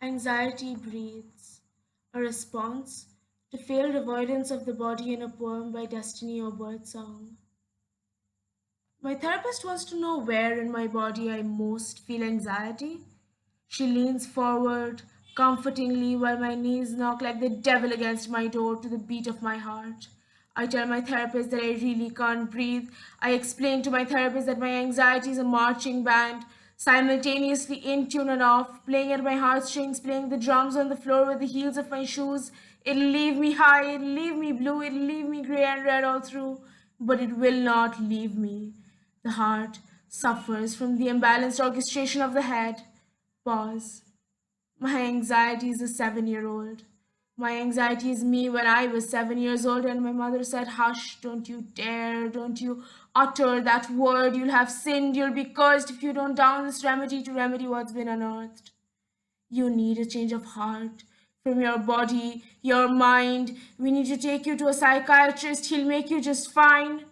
Anxiety breathes, a response to failed avoidance of the body in a poem by Destiny or Birdsong. My therapist wants to know where in my body I most feel anxiety. She leans forward comfortingly while my knees knock like the devil against my door to the beat of my heart. I tell my therapist that I really can't breathe. I explain to my therapist that my anxiety is a marching band, simultaneously in tune and off, playing at my heartstrings, playing the drums on the floor with the heels of my shoes. It'll leave me high, it'll leave me blue, it'll leave me grey and red all through, but it will not leave me. The heart suffers from the imbalanced orchestration of the head. Pause. My anxiety is a 7-year-old. My anxiety is me when I was 7 years old, and my mother said, "Hush, don't you dare, don't you utter that word. You'll have sinned, you'll be cursed if you don't down this remedy to remedy what's been unearthed. You need a change of heart from your body, your mind. We need to take you to a psychiatrist, he'll make you just fine."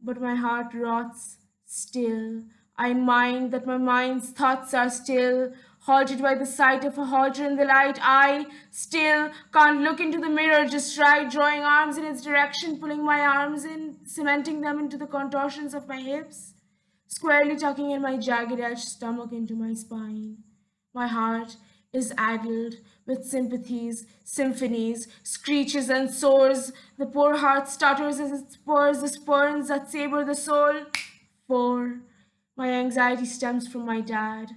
But my heart rots still. I mind that my mind's thoughts are still, halted by the sight of a halter in the light. I still can't look into the mirror just right, drawing arms in its direction, pulling my arms in, cementing them into the contortions of my hips, squarely tucking in my jagged-edged stomach into my spine. My heart is addled with sympathies, symphonies, screeches and soars. The poor heart stutters as it spurs the spurns that saber the soul. 4. My anxiety stems from my dad.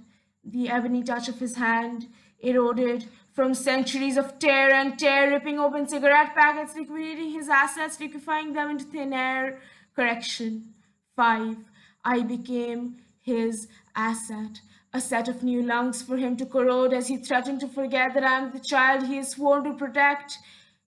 The ebony touch of his hand, eroded from centuries of tear and tear, ripping open cigarette packets, liquidating his assets, liquefying them into thin air. Correction. 5. I became his asset, a set of new lungs for him to corrode as he threatened to forget that I am the child he is sworn to protect.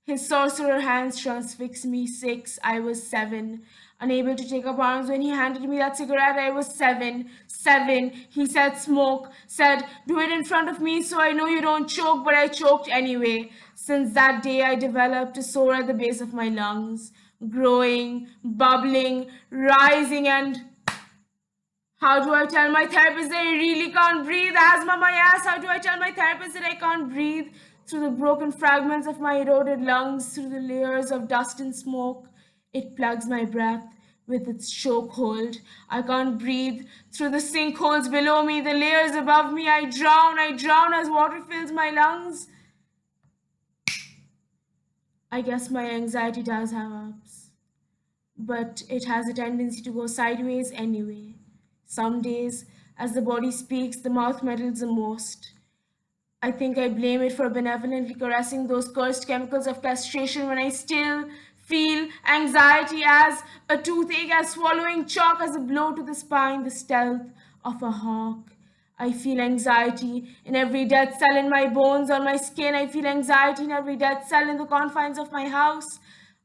His sorcerer hands transfixed me. 6. I was 7. Unable to take up arms when he handed me that cigarette, I was 7. 7. He said, "Smoke." Said, "Do it in front of me so I know you don't choke," but I choked anyway. Since that day, I developed a sore at the base of my lungs, growing, bubbling, rising, and how do I tell my therapist that I really can't breathe? Asthma my ass. How do I tell my therapist that I can't breathe? Through the broken fragments of my eroded lungs, through the layers of dust and smoke, it plugs my breath with its chokehold. I can't breathe. Through the sinkholes below me, the layers above me, I drown as water fills my lungs. I guess my anxiety does have ups, but it has a tendency to go sideways anyway. Some days, as the body speaks, the mouth meddles the most. I think I blame it for benevolently caressing those cursed chemicals of castration when I still feel anxiety as a toothache, as swallowing chalk, as a blow to the spine, the stealth of a hawk. I feel anxiety in every dead cell in my bones, on my skin. I feel anxiety in every dead cell in the confines of my house.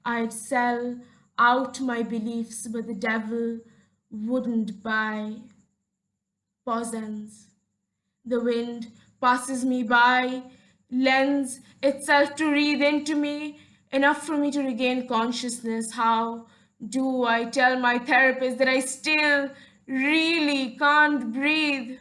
I'd sell out my beliefs, but the devil wouldn't buy. Pause ends. The wind passes me by, lends itself to breathe into me, enough for me to regain consciousness. How do I tell my therapist that I still really can't breathe?